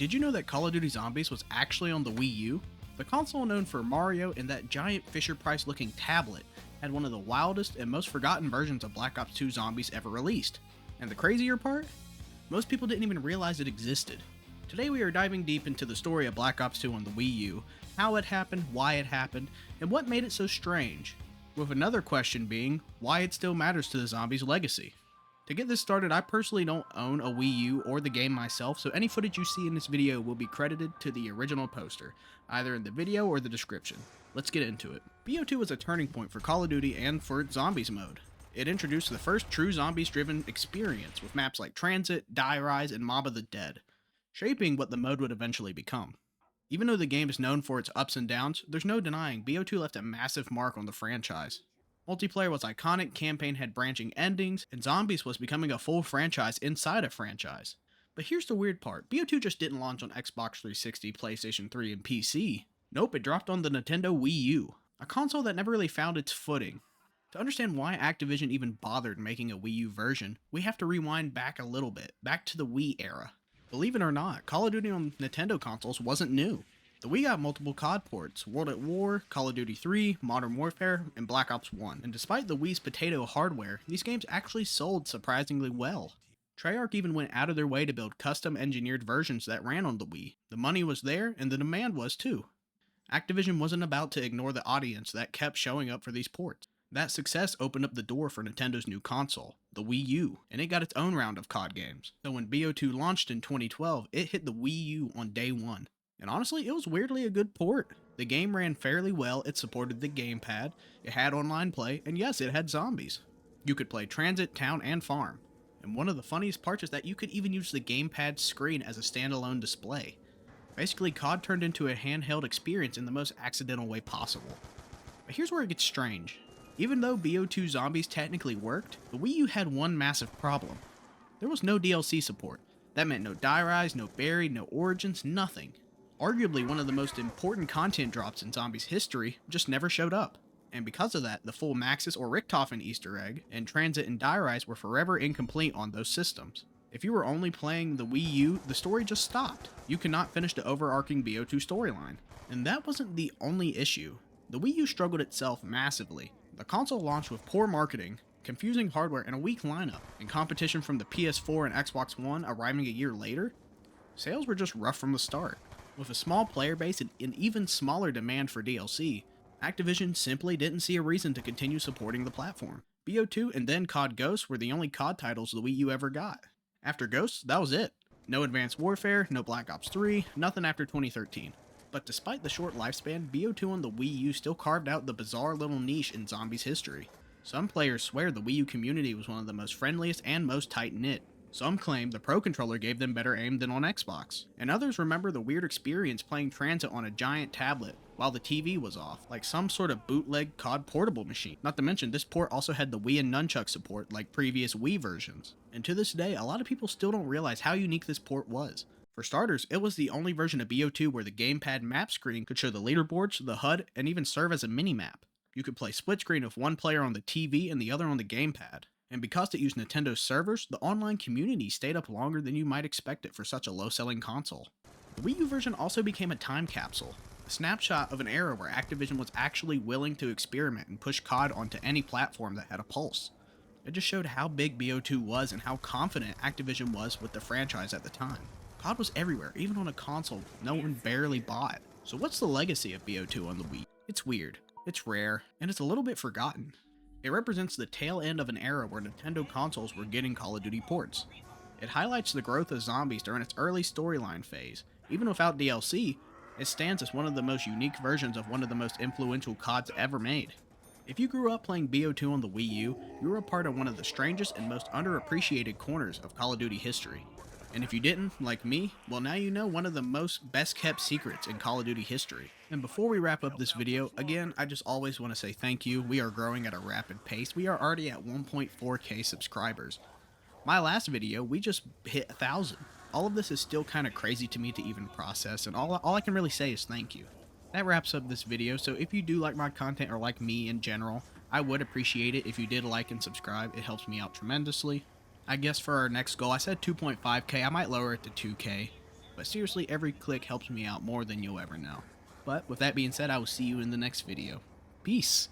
Did you know that Call of Duty Zombies was actually on the Wii U? The console known for Mario and that giant Fisher-Price looking tablet had one of the wildest and most forgotten versions of Black Ops 2 Zombies ever released. And the crazier part? Most people didn't even realize it existed. Today we are diving deep into the story of Black Ops 2 on the Wii U, how it happened, why it happened, and what made it so strange. With another question being, why it still matters to the Zombies' legacy. To get this started, I personally don't own a Wii U or the game myself, so any footage you see in this video will be credited to the original poster, either in the video or the description. Let's get into it. BO2 was a turning point for Call of Duty and for its Zombies mode. It introduced the first true Zombies-driven experience with maps like Transit, Die Rise, and Mob of the Dead, shaping what the mode would eventually become. Even though the game is known for its ups and downs, there's no denying BO2 left a massive mark on the franchise. Multiplayer was iconic, campaign had branching endings, and Zombies was becoming a full franchise inside a franchise. But here's the weird part, BO2 just didn't launch on Xbox 360, PlayStation 3, and PC. Nope, it dropped on the Nintendo Wii U, a console that never really found its footing. To understand why Activision even bothered making a Wii U version, we have to rewind back a little bit, back to the Wii era. Believe it or not, Call of Duty on Nintendo consoles wasn't new. The Wii got multiple COD ports, World at War, Call of Duty 3, Modern Warfare, and Black Ops 1, and despite the Wii's potato hardware, these games actually sold surprisingly well. Treyarch even went out of their way to build custom engineered versions that ran on the Wii. The money was there, and the demand was too. Activision wasn't about to ignore the audience that kept showing up for these ports. That success opened up the door for Nintendo's new console, the Wii U, and it got its own round of COD games. So when BO2 launched in 2012, it hit the Wii U on day one. And honestly, it was weirdly a good port. The game ran fairly well, it supported the gamepad, it had online play, and yes, it had zombies. You could play Transit, Town, and Farm. And one of the funniest parts is that you could even use the gamepad screen as a standalone display. Basically, COD turned into a handheld experience in the most accidental way possible. But here's where it gets strange. Even though BO2 Zombies technically worked, the Wii U had one massive problem. There was no DLC support. That meant no Die Rise, no Buried, no Origins, nothing. Arguably one of the most important content drops in Zombies history just never showed up. And because of that, the full Maxis or Richthofen Easter egg and Transit and Die Rise were forever incomplete on those systems. If you were only playing the Wii U, the story just stopped. You could not finish the overarching BO2 storyline. And that wasn't the only issue. The Wii U struggled itself massively. The console launched with poor marketing, confusing hardware, and a weak lineup, and competition from the PS4 and Xbox One arriving a year later. Sales were just rough from the start. With a small player base and an even smaller demand for DLC, Activision simply didn't see a reason to continue supporting the platform. BO2 and then COD Ghosts were the only COD titles the Wii U ever got. After Ghosts, that was it. No Advanced Warfare, no Black Ops 3, nothing after 2013. But despite the short lifespan, BO2 on the Wii U still carved out the bizarre little niche in Zombies history. Some players swear the Wii U community was one of the most friendliest and most tight-knit. Some claim the Pro Controller gave them better aim than on Xbox, and others remember the weird experience playing Transit on a giant tablet while the TV was off, like some sort of bootleg COD portable machine. Not to mention, this port also had the Wii and Nunchuck support like previous Wii versions. And to this day, a lot of people still don't realize how unique this port was. For starters, it was the only version of BO2 where the gamepad map screen could show the leaderboards, the HUD, and even serve as a mini-map. You could play split screen with one player on the TV and the other on the gamepad. And because it used Nintendo's servers, the online community stayed up longer than you might expect it for such a low-selling console. The Wii U version also became a time capsule, a snapshot of an era where Activision was actually willing to experiment and push COD onto any platform that had a pulse. It just showed how big BO2 was and how confident Activision was with the franchise at the time. COD was everywhere, even on a console no one barely bought. So what's the legacy of BO2 on the Wii? It's weird, it's rare, and it's a little bit forgotten. It represents the tail end of an era where Nintendo consoles were getting Call of Duty ports. It highlights the growth of Zombies during its early storyline phase. Even without DLC, it stands as one of the most unique versions of one of the most influential CODs ever made. If you grew up playing BO2 on the Wii U, you were a part of one of the strangest and most underappreciated corners of Call of Duty history. And if you didn't, like me, well now you know one of the most best kept secrets in Call of Duty history. And before we wrap up this video, again, I just always want to say thank you. We are growing at a rapid pace. We are already at 1.4k subscribers. My last video, we just hit 1,000. All of this is still kind of crazy to me to even process, and all I can really say is thank you. That wraps up this video, so if you do like my content or like me in general, I would appreciate it if you did like and subscribe. It helps me out tremendously. I guess for our next goal, I said 2.5k, I might lower it to 2k. but seriously, every click helps me out more than you'll ever know. But with that being said, I will see you in the next video. Peace!